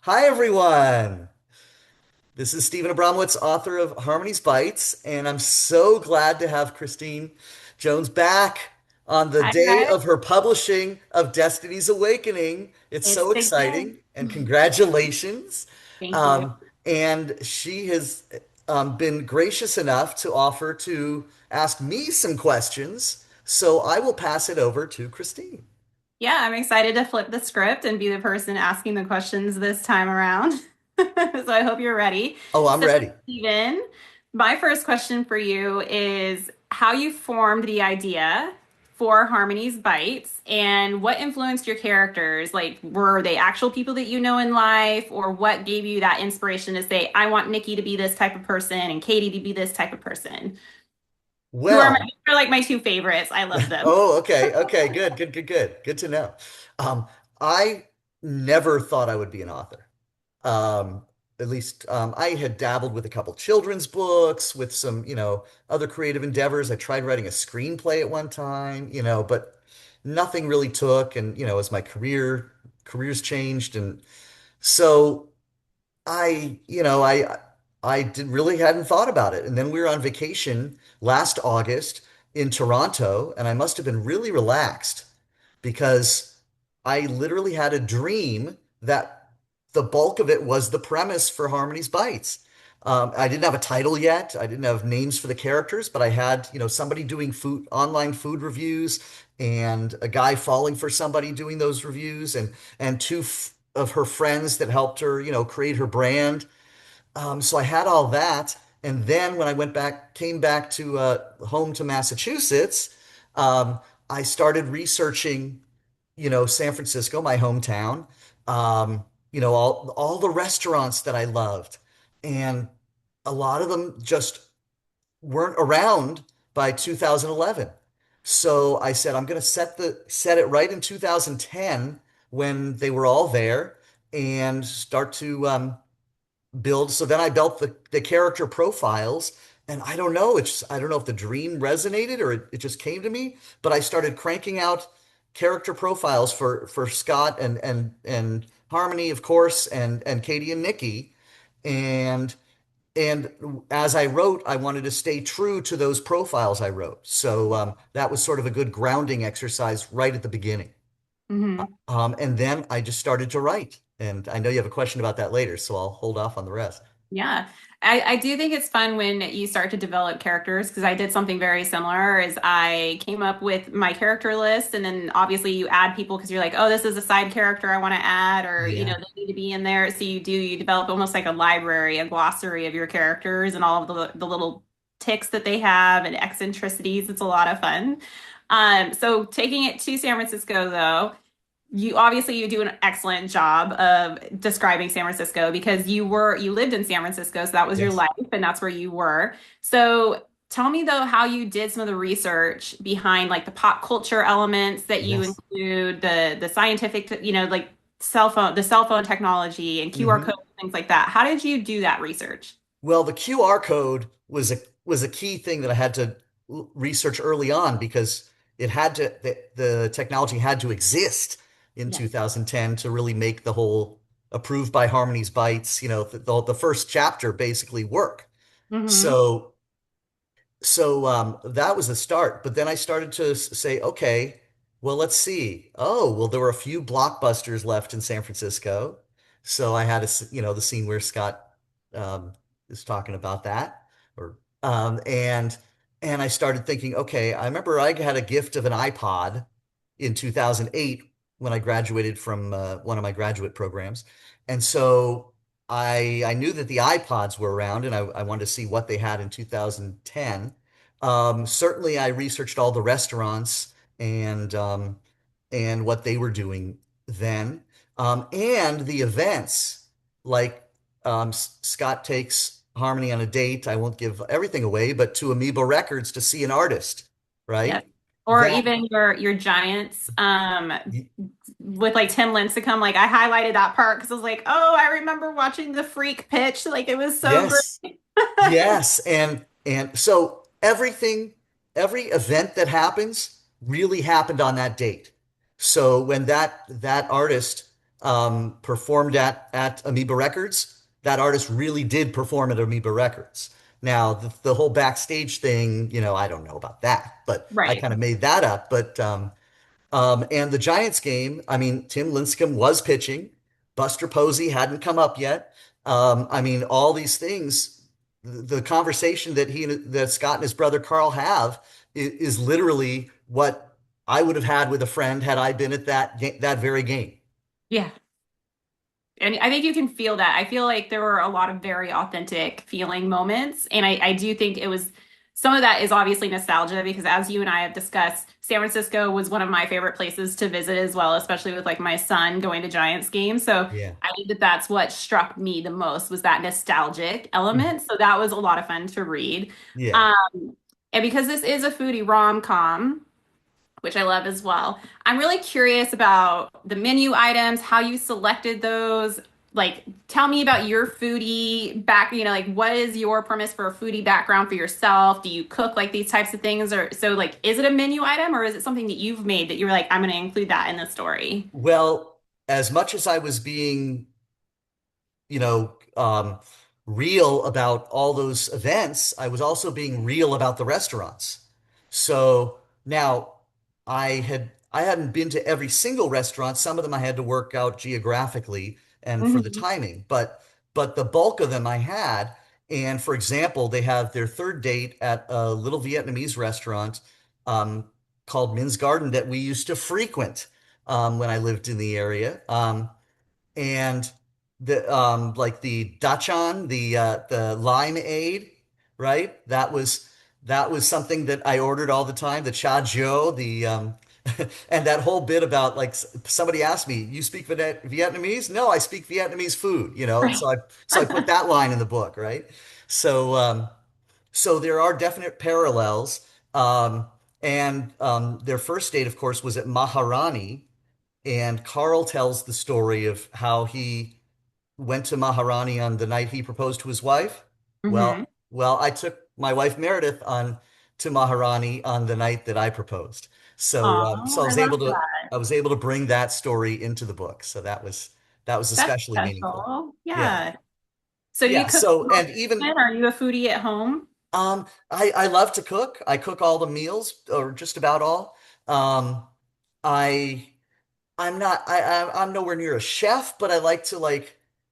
Hi, everyone. This is Stephen Abramowitz, author of Harmony's Bytes, and I'm so glad to have Kristine Jones back on the Hi, day guys. of her publishing of Destiny's Awakening. It's It's so the day. exciting, and congratulations. Thank you. Um, and she has been gracious enough to offer to ask me some questions, so I will pass it over to Kristine. Yeah, I'm excited to flip the script and be the person asking the questions this time around. So I hope you're ready. Oh, I'm So, ready. Steven, my first question for you is how you formed the idea for Harmony's Bites and what influenced your characters? Like, were they actual people that you know in life, or what gave you that inspiration to say, I want Nikki to be this type of person and Katie to be this type of person? Who are my, Well, they're like my two favorites. I love them. Oh, okay. Okay. Good. Good. Good. Good. Good to know. I never thought I would be an author. Um, at least I had dabbled with a couple children's books, with some, other creative endeavors. I tried writing a screenplay at one time, but nothing really took. And, as my careers changed, and so I did really hadn't thought about it. And then we were on vacation last August in Toronto, and I must have been really relaxed because I literally had a dream that the bulk of it was the premise for Harmony's Bites. I didn't have a title yet. I didn't have names for the characters, but I had, somebody doing online food reviews, and a guy falling for somebody doing those reviews, and two of her friends that helped her, create her brand. So I had all that, and then when I came back to home to Massachusetts, um, I started researching, San Francisco, my hometown, all the restaurants that I loved, and a lot of them just weren't around by 2011. So I said, I'm going to set it right in 2010 when they were all there, and start to build. So then I built the character profiles, and I don't know if the dream resonated or it just came to me, but I started cranking out character profiles for Scott and Harmony, of course, and Katie and Nikki. And and as I wrote, I wanted to stay true to those profiles I wrote. So that was sort of a good grounding exercise right at the beginning. Hmm. And then I just started to write. And I know you have a question about that later, so I'll hold off on the rest. Yeah. I do think it's fun when you start to develop characters because I did something very similar is I came up with my character list and then obviously you add people because you're like, oh, this is a side character I want to add or Yeah. they need to be in there. So you develop almost like a library, a glossary of your characters and all of the little ticks that they have and eccentricities. It's a lot of fun. So taking it to San Francisco though. You do an excellent job of describing San Francisco because you lived in San Francisco, so that was your Yes. life and that's where you were. So tell me though how you did some of the research behind like the pop culture elements that you Yes. include, the scientific, like the cell phone technology and QR Hmm. codes, things like that. How did you do that research? Well, the QR code was a key thing that I had to research early on because the technology had to exist in Yes. 2010 to really make the whole approved by Harmony's Bytes, the first chapter basically work. Mm-hmm. So that was the start. But then I started to say, okay, well, let's see. Oh, well, there were a few blockbusters left in San Francisco. So I had the scene where Scott um, is talking about that, or um, and and I started thinking, okay, I remember I had a gift of an iPod in 2008 when I graduated from one of my graduate programs, and so I knew that the iPods were around, and I wanted to see what they had in 2010. Certainly, I researched all the restaurants and what they were doing then, and the events. Like Scott takes Harmony on a date. I won't give everything away, but to Amoeba Records to see an artist, Yes. right? Or That even your Giants with like Tim Lincecum. Like I highlighted that part because I was like, oh, I remember watching the freak pitch. Like it was so yes, great. yes, and so every event that happens really happened on that date. So when that artist performed at Amoeba Records. That artist really did perform at Amoeba Records. Now, the whole backstage thing, I don't know about that, but I Right. kind of made that up. And the Giants game, I mean, Tim Lincecum was pitching. Buster Posey hadn't come up yet. I mean, all these things, the conversation that Scott and his brother Carl have is literally what I would have had with a friend had I been at that very game. Yeah. And I think you can feel that. I feel like there were a lot of very authentic feeling moments. And I do think it was some of that is obviously nostalgia because as you and I have discussed, San Francisco was one of my favorite places to visit as well, especially with like my son going to Giants games. So Yeah. I think that that's what struck me the most was that nostalgic element. So that was a lot of fun to read. Yeah. Um, and because this is a foodie rom-com, which I love as well. I'm really curious about the menu items, how you selected those. Like, tell me about your foodie back, like what is your premise for a foodie background for yourself? Do you cook like these types of things? Or so like is it a menu item or is it something that you've made that you're like, I'm gonna include that in the story? Well, as much as I was being you know, um, real about all those events, I was also being real about the restaurants. So now I hadn't been to every single restaurant. Some of them I had to work out geographically and for the Mhm. timing, but the bulk of them I had. And for example, they have their third date at a little Vietnamese restaurant um, called Min's Garden that we used to frequent when I lived in the area. And the like the dachshund, the limeade, right? That was something that I ordered all the time. The cha jiu, the and that whole bit about like somebody asked me, "You speak Vietnamese?" No, I speak Vietnamese food, and Right. so I put that line in the book, right? So so there are definite parallels. And their first date, of course, was at Maharani, and Carl tells the story of how he went to Maharani on the night he proposed to his wife. Hmm. Well, I took my wife Meredith on to Maharani on the night that I proposed. So Oh, I love that. I was able to bring that story into the book. So that was That's especially meaningful. special. Yeah. Yeah. So do you Yeah. cook So and even often? Are you a foodie at home? I love to cook. I cook all the meals or just about all. Um I I'm nowhere near a chef, but I like to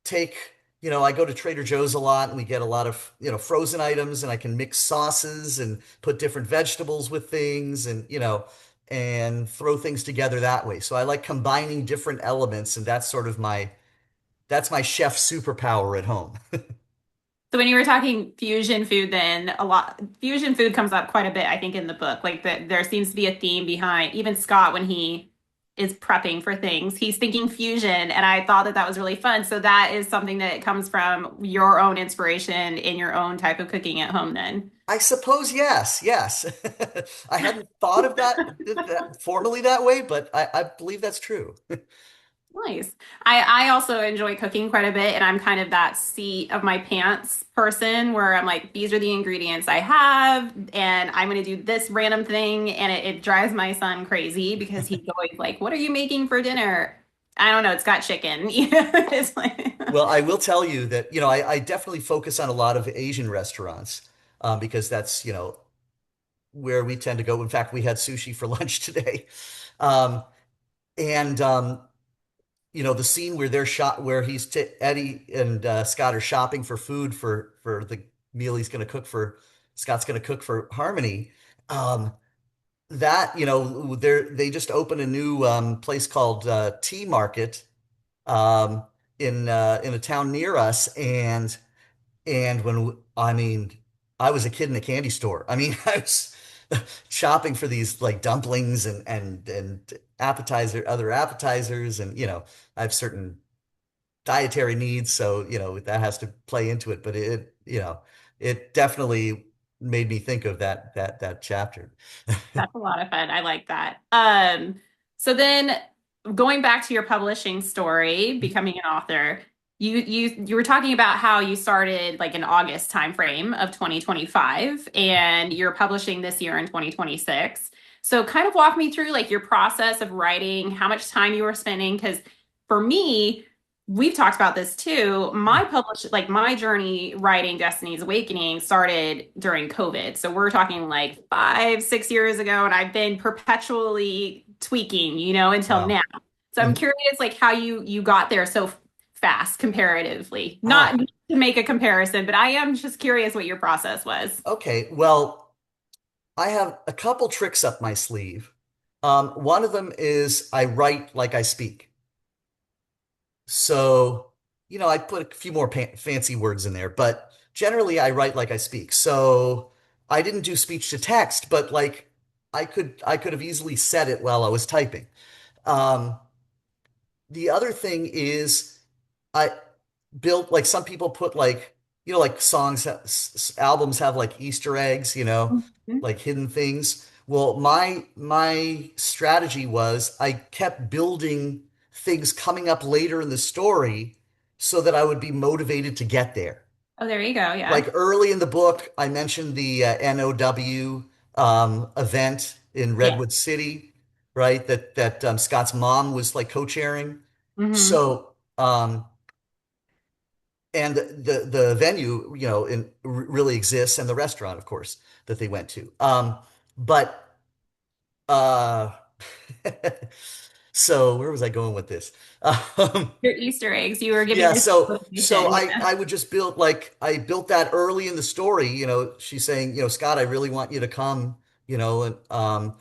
take, I go to Trader Joe's a lot and we get a lot of, frozen items and I can mix sauces and put different vegetables with things and throw things together that way. So I like combining different elements and that's my chef superpower at home. So when you were talking fusion food, then a lot fusion food comes up quite a bit, I think, in the book. Like that there seems to be a theme behind even Scott when he is prepping for things, he's thinking fusion, and I thought that that was really fun. So that is something that comes from your own inspiration in your own type of cooking at home, then. I suppose yes, yes. I hadn't thought of that formally that way, but I believe that's true. Nice. I also enjoy cooking quite a bit, and I'm kind of that seat of my pants person where I'm like, these are the ingredients I have, and I'm going to do this random thing, and it drives my son crazy because he's always like, "What are you making for dinner?" I don't know. It's got chicken. It's like, Well, I will tell you that, I definitely focus on a lot of Asian restaurants because that's, where we tend to go. In fact, we had sushi for lunch today. Um, and, the scene where where Eddie and Scott are shopping for food for the meal Scott's going to cook for Harmony. Um, they just opened a new place called Tea Market um, in a town near us, and I mean, I was a kid in a candy store. I mean, I was shopping for these like dumplings and other appetizers, and I have certain dietary needs, so that has to play into it. But it definitely made me think of that chapter. that's a lot of fun. I like that. So then going back to your publishing story, becoming an author, you were talking about how you started like an August timeframe of 2025 and you're publishing this year in 2026. So kind of walk me through like your process of writing, how much time you were spending, because for me, we've talked about this too. Like my journey writing Destiny's Awakening started during COVID. So we're talking like 5, 6 years ago, and I've been perpetually tweaking, until Wow. now. So I'm Mhm. curious, like how you got there so fast comparatively. Not Ah, to make a comparison, but I am just curious what your process was. okay. Well, I have a couple tricks up my sleeve. One of them is I write like I speak. So, I put a few more fancy words in there, but generally I write like I speak. So I didn't do speech to text, but like I could have easily said it while I was typing. Um, the other thing is I built like some people put like like albums have like Easter eggs, Mhm. like hidden things. Well, my strategy was I kept building things coming up later in the story so that I would be motivated to get there. Oh, there you go. Yeah. Like early in the book, I mentioned the NOW event in Yeah. Redwood City, right? That Scott's mom was like co-chairing. Hmm. So and the venue, really exists, and the restaurant, of course, that they went to. But uh, so where was I going with this? Um, Your Easter eggs. You were giving yeah, yourself so motivation. I would just build like I built that early in the story. She's saying, Scott, I really want you to come, and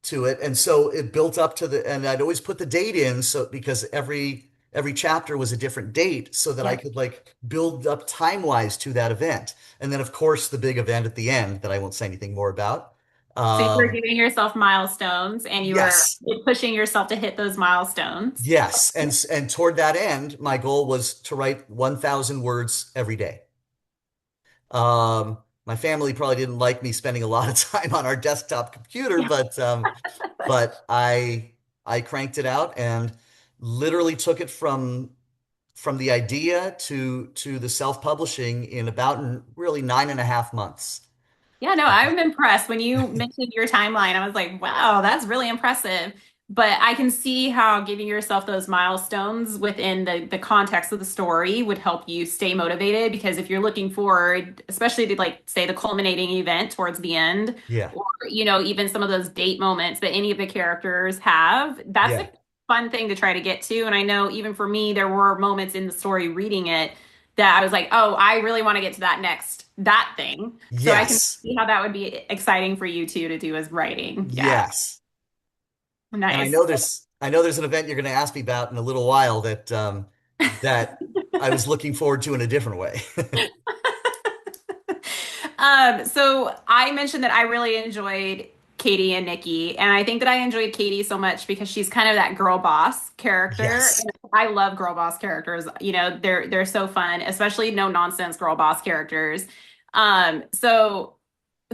to it. And so it built up to and I'd always put the date in so because every chapter was a different date so that I Yeah. could like build up time-wise to that event. And then of course the big event at the end that I won't say anything more about. So you were Um, giving yourself milestones and you were yes. pushing yourself to hit those milestones. Yes. And toward that end, my goal was to write 1,000 words every day. My family probably didn't like me spending a lot of time on our desktop computer, but I cranked it out and literally took it from the idea to the self-publishing in about really 9.5 months. Yeah, no, I'm impressed. When you mentioned your timeline, I was like, wow, that's really impressive. But I can see how giving yourself those milestones within the context of the story would help you stay motivated because if you're looking forward, especially to like say the culminating event towards the end, Yeah, or even some of those date moments that any of the characters have, that's yeah, a fun thing to try to get to. And I know even for me, there were moments in the story reading it that I was like, oh, I really want to get to that thing. So I can yes, see how that would be exciting for you too to do as writing. Yeah. yes. And I Nice. know there's an event you're going to ask me about in a little while that I was looking forward to in a different way. So I mentioned that I really enjoyed Katie and Nikki, and I think that I enjoyed Katie so much because she's kind of that girl boss character. Yes. And I love girl boss characters. They're so fun, especially no nonsense girl boss characters. So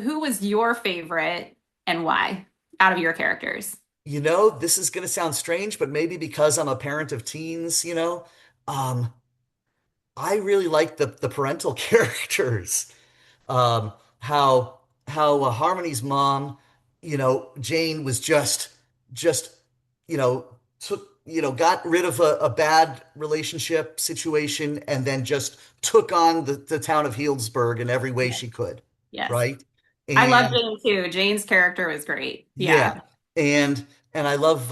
who was your favorite and why out of your characters? This is going to sound strange, but maybe because I'm a parent of teens, um, I really like the parental characters. Um, how Harmony's mom, Jane was just took got rid of a bad relationship situation and then just took on the town of Healdsburg in every way Yes. she could, Yes. right? I love And Jane too. Jane's character was great. Yeah. yeah, and I love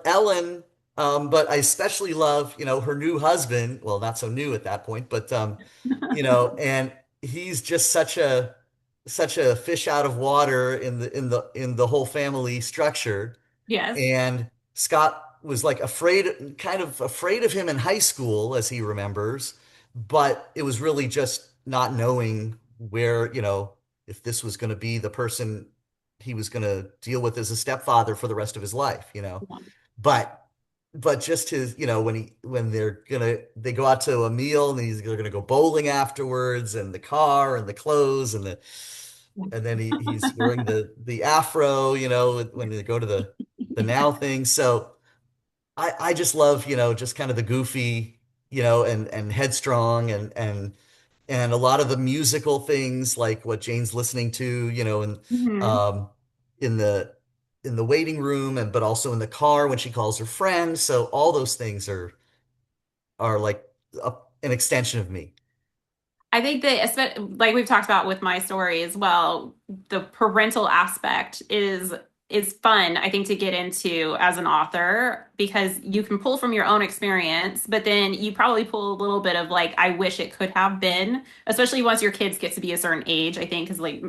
Ellen, but I especially love her new husband. Well, not so new at that point, but and he's just such a fish out of water in the whole family structure. Yes. And Scott was like kind of afraid of him in high school, as he remembers, but it was really just not knowing where, if this was going to be the person he was going to deal with as a stepfather for the rest of his life. But but just his, when they go out to a meal and they're gonna go bowling afterwards, and the car and the clothes and then he's wearing the afro, when they go to the now thing. So I just love, just kind of the goofy, and headstrong and a lot of the musical things like what Jane's listening to, and Hmm. um in the in the waiting room and but also in the car when she calls her friends. So all those things are like a, an extension of me. I think that, like we've talked about with my story as well, the parental aspect is fun, I think, to get into as an author because you can pull from your own experience, but then you probably pull a little bit of like, I wish it could have been, especially once your kids get to be a certain age, I think, because like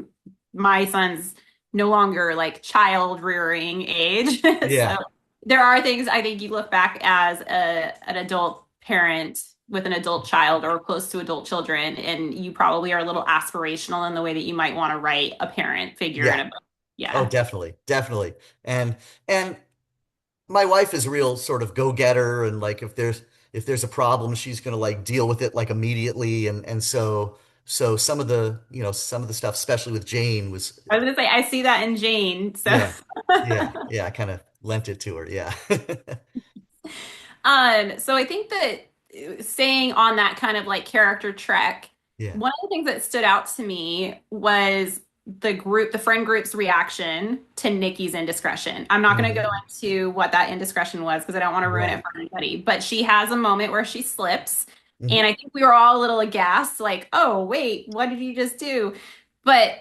my son's no longer like child rearing age. So Yeah. there are things I think you look back as an adult parent with an adult child or close to adult children, and you probably are a little aspirational in the way that you might want to write a parent figure in Yeah. a book. Oh, Yeah. definitely. Definitely. And my wife is a real sort of go-getter and like if there's a problem, she's gonna like deal with it like immediately. And so some of the stuff, especially with Jane, was I was gonna say I see that in Jane. So yeah. Yeah. I kind of lent it to her. Yeah. So I think that staying on that kind of like character trek, Yeah. one of the things that stood out to me was the friend group's reaction to Nikki's indiscretion. I'm not going to go Mhm. into what that indiscretion was because I don't want to ruin it Right. for anybody, but she has a moment where she slips. And Hmm. I think we were all a little aghast, like, oh, wait, what did you just do? But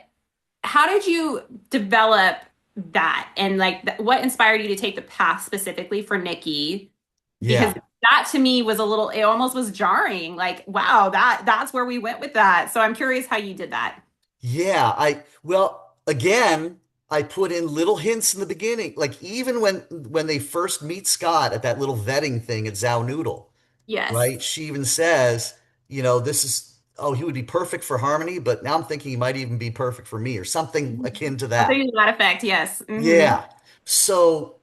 how did you develop that? And like, what inspired you to take the path specifically for Nikki? Because Yeah. that to me was a little, it almost was jarring. Like, wow, that's where we went with that. So I'm curious how you did that. Yeah, well, again, I put in little hints in the beginning. Like even when they first meet Scott at that little vetting thing at Zao Noodle, Yes. right? She even says, this is, oh, he would be perfect for Harmony, but now I'm thinking he might even be perfect for me or something akin to Something that. to that effect. Yes. Hmm. Yeah. So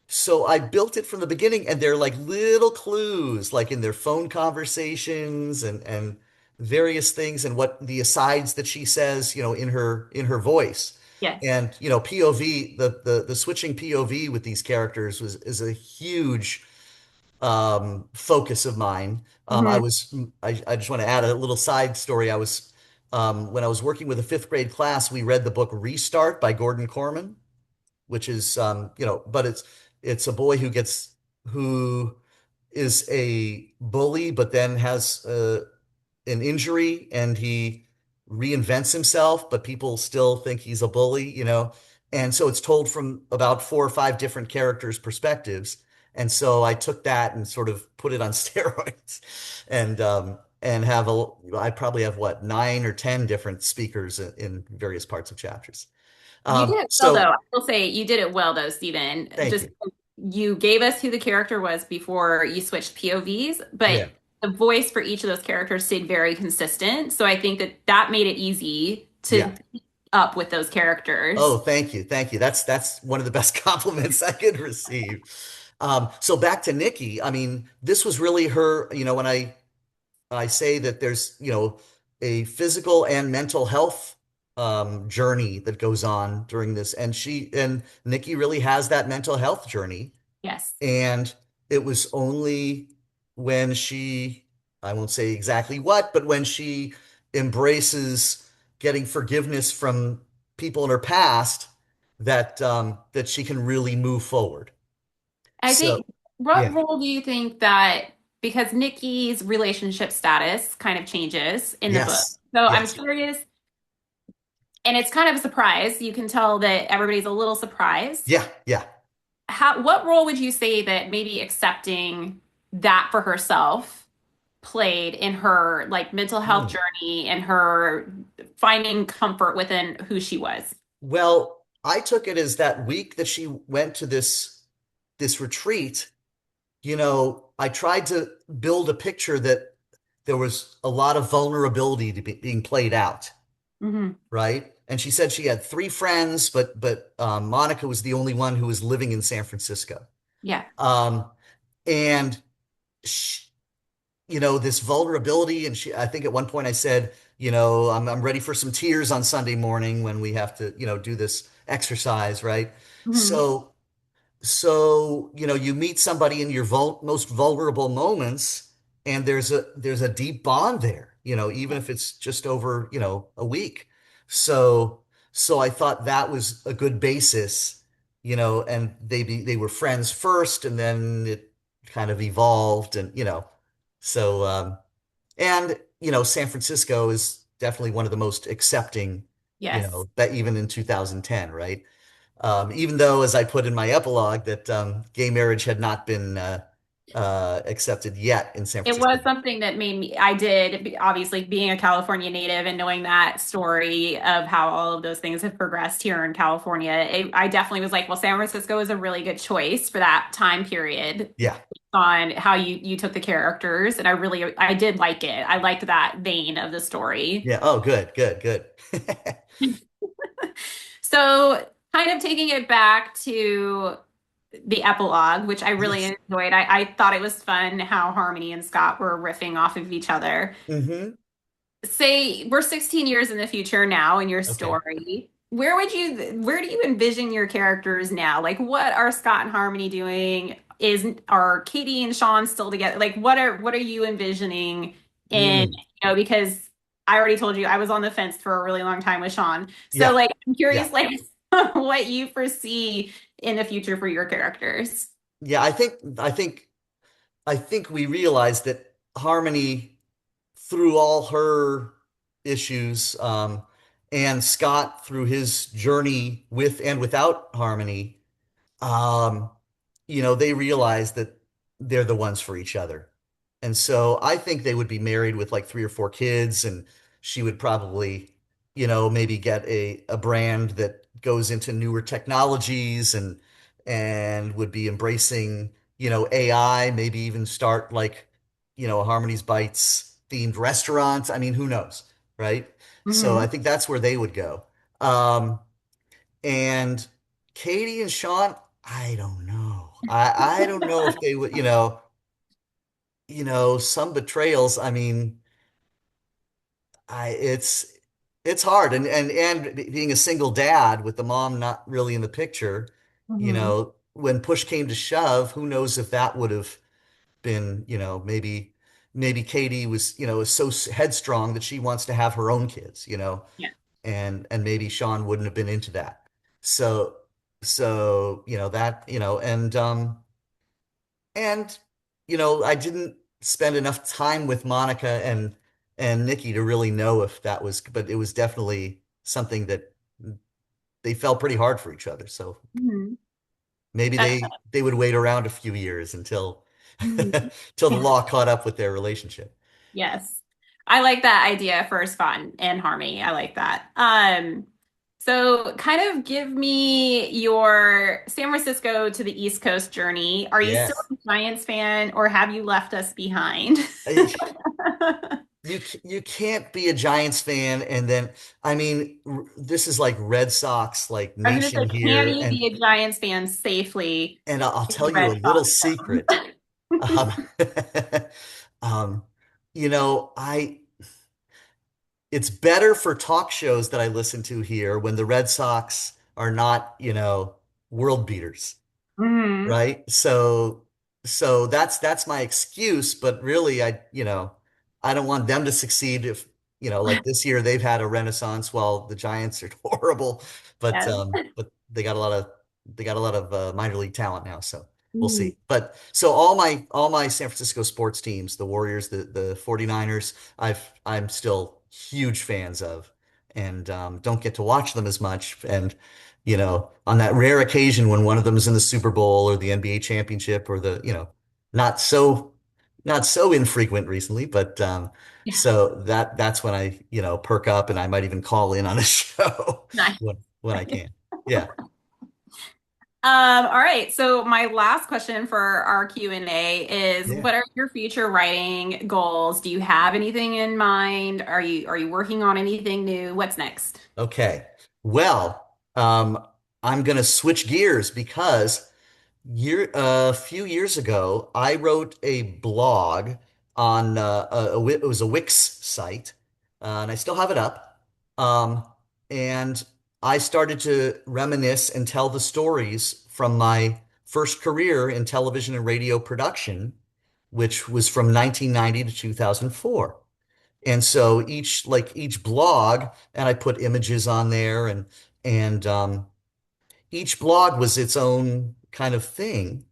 so I built it from the beginning, and they're like little clues, like in their phone conversations and various things, and what the asides that she says, in her voice, Yes. and POV, the switching POV with these characters is a huge focus of mine. Hmm. I just want to add a little side story. When I was working with a fifth grade class, we read the book Restart by Gordon Corman, which is but it's a boy who is a bully, but then has an injury and he reinvents himself, but people still think he's a bully. And so it's told from about four or five different characters' perspectives. And so I took that and sort of put it on steroids and I probably have what, 9 or 10 different speakers in various parts of chapters. You did it well, though. So I will say you did it well, though, Stephen. thank Just you. you gave us who the character was before you switched POVs, but Yeah. the voice for each of those characters stayed very consistent. So I think that that made it easy to Yeah. keep up with those characters. Oh, thank you. Thank you. That's one of the best compliments I could receive. So back to Nikki. I mean, this was really her, when I say that there's, a physical and mental health journey that goes on during this. And Nikki really has that mental health journey. Yes. And it was only when I won't say exactly what, but when she embraces getting forgiveness from people in her past that she can really move forward. I So, think, what yeah. role do you think that, because Nikki's relationship status kind of changes in the book. Yes. So I'm Yes. curious, and it's kind of a surprise. You can tell that everybody's a little surprised. Yeah. Yeah. What role would you say that maybe accepting that for herself played in her like mental health Hmm. journey and her finding comfort within who she was? Well, I took it as that week that she went to this retreat. I tried to build a picture that there was a lot of vulnerability being played out, Hmm. right? And she said she had 3 friends, but Monica was the only one who was living in San Francisco. Yeah. Um, and she, this vulnerability, and I think at one point I said, I'm ready for some tears on Sunday morning when we have to, do this exercise, right? Hmm. So you meet somebody in your most vulnerable moments, and there's a deep bond there, even if it's just over, a week. So so I thought that was a good basis, and they were friends first, and then it kind of evolved, and so and San Francisco is definitely one of the most accepting, Yes. that even in 2010, right? Even though, as I put in my epilogue, that gay marriage had not been accepted yet in San It Francisco. was something that made me, I did, obviously being a California native and knowing that story of how all of those things have progressed here in California, I definitely was like, well, San Francisco is a really good choice for that time period Yeah, on how you took the characters. And I did like it. I liked that vein of the story. yeah. Oh, good, good, good. So kind of taking it back to the epilogue, which I really Yes. enjoyed. I thought it was fun how Harmony and Scott were riffing off of each other. Hmm. Say we're 16 years in the future now in your Okay. story. Where do you envision your characters now? Like what are Scott and Harmony doing? Are Katie and Sean still together? Like what are you envisioning in, Mm. because I already told you I was on the fence for a really long time with Sean. So Yeah, like I'm yeah, curious like what you foresee in the future for your characters. yeah. I think we realized that Harmony, through all her issues, and Scott through his journey with and without Harmony, um, they realize that they're the ones for each other. And so I think they would be married with like 3 or 4 kids, and she would probably, maybe get a brand that goes into newer technologies, and would be embracing, AI, maybe even start like, a Harmony's Bites themed restaurant. I mean, who knows, right? So I Hmm. think that's where they would go. Um, and Katie and Sean, I don't know. I don't know if they would, some betrayals. I mean, I it's hard, and being a single dad with the mom not really in the picture, Hmm. when push came to shove, who knows if that would have been, maybe Katie was, is so headstrong that she wants to have her own kids, Yeah. and maybe Sean wouldn't have been into that. So that, and I didn't spend enough time with Monica and Nikki to really know if that was, but it was definitely something that they felt pretty hard for each other. So Hmm. maybe That's they would wait around a few years until mhm. till the law caught up with their relationship. Yes. I like that idea for Spot and Harmony. I like that. So kind of give me your San Francisco to the East Coast journey. Are you still Yes. a Giants fan or have you left us behind? You can't be a Giants fan and then, I mean, this is like Red Sox like I was gonna nation say, can here, you and be a Giants fan safely I'll in tell the you a Red little Sox secret. town? Um, um, I it's better for talk shows that I listen to here when the Red Sox are not, world beaters, Hmm. right? So that's my excuse, but really I don't want them to succeed if, like this year they've had a renaissance while the Giants are horrible, but Yes. they got a lot of minor league talent now, so we'll Mhm. see. But so all my San Francisco sports teams, the Warriors, the 49ers, I'm still huge fans of, and don't get to watch them as much. And on that rare occasion when one of them is in the Super Bowl or the NBA championship or the, not so not so infrequent recently, but so that's when I, perk up, and I might even call in on a show Nice. when I can. Yeah. All right. So my last question for our Q&A is Yeah. what are your future writing goals? Do you have anything in mind? Are you working on anything new? What's next? Okay. Well, I'm gonna switch gears because a few years ago, I wrote a blog on it was a Wix site, and I still have it up. And I started to reminisce and tell the stories from my first career in television and radio production, which was from 1990 to 2004. And so each blog, and I put images on there, and each blog was its own kind of thing.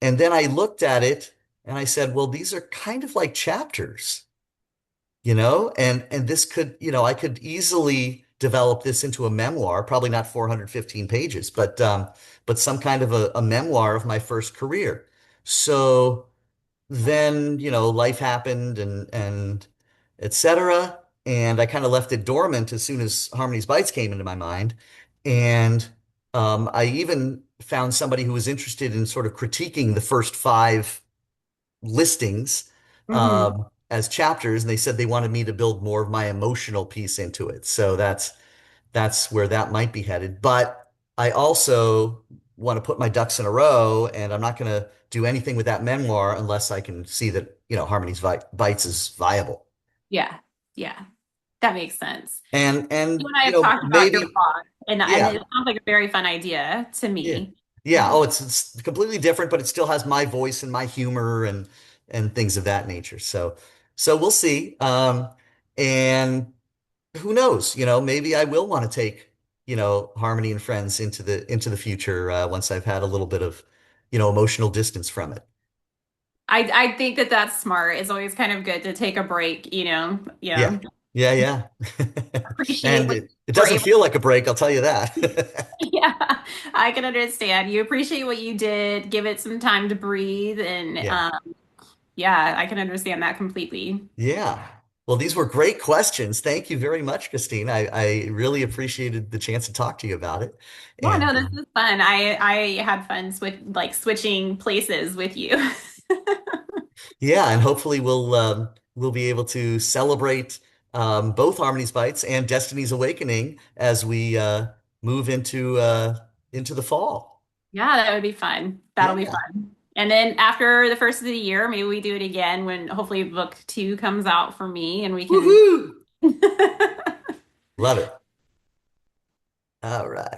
And then I looked at it and I said, well, these are kind of like chapters, and this could, I could easily develop this into a memoir, probably not 415 pages, but some kind of a memoir of my first career. So then, life happened and et cetera. And I kind of left it dormant as soon as Harmony's Bites came into my mind. And I even found somebody who was interested in sort of critiquing the first five listings Hmm. as chapters, and they said they wanted me to build more of my emotional piece into it. So that's where that might be headed. But I also want to put my ducks in a row, and I'm not going to do anything with that memoir unless I can see that, Harmony's Bites is viable. Yeah, yeah, that makes sense. You And and I have talked about your maybe, blog, and it yeah, sounds like a very fun idea to yeah, me. yeah. Um, Oh, it's completely different, but it still has my voice and my humor and things of that nature. So we'll see. And who knows? Maybe I will want to take, Harmony and Friends into the future once I've had a little bit of, emotional distance from it. I think that that's smart. It's always kind of good to take a break, Yeah, yeah, yeah. appreciate And what it you were doesn't able. feel like a break, I'll tell you that. Yeah, I can understand. You appreciate what you did, give it some time to breathe, and Yeah, yeah, I can understand that completely. yeah. Well, these were great questions. Thank you very much, Christine. I really appreciated the chance to talk to you about it. Yeah, And no, this is fun. I had fun switching places with you. yeah, and hopefully we'll be able to celebrate both Harmony's Bites and Destiny's Awakening as we move into the fall. Yeah, that would be fun. That'll be Yeah. fun. And then after the first of the year, maybe we do it again when hopefully book two comes out for me and we can. Woohoo! Love it. All right.